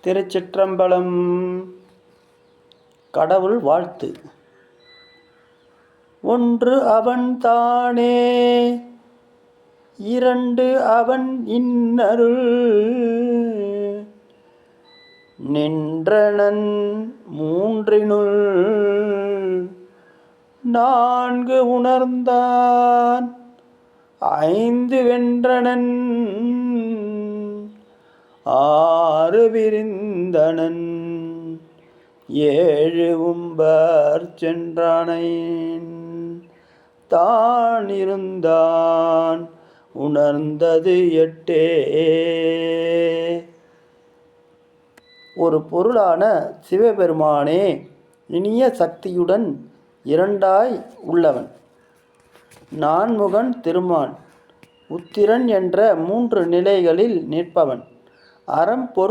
திருச்சிற்றம்பலம். கடவுள் வாழ்த்து. ஒன்று அவன் தானே, இரண்டு அவன் இன்னருள், நின்றனன் மூன்றினுள், நான்கு உணர்ந்தான், ஐந்து வென்றனன், ஆறு விரிந்தனன், ஏழு உம்பர் சென்றானேன், தான் இருந்தான் உணர்ந்தது எட்டே. ஒரு பொருளான சிவபெருமானே இனிய சக்தியுடன் இரண்டாய் உள்ளவன். நான்முகன் திருமான், உத்திரன் என்ற மூன்று நிலைகளில் நிற்பவன். அறம் பொருள்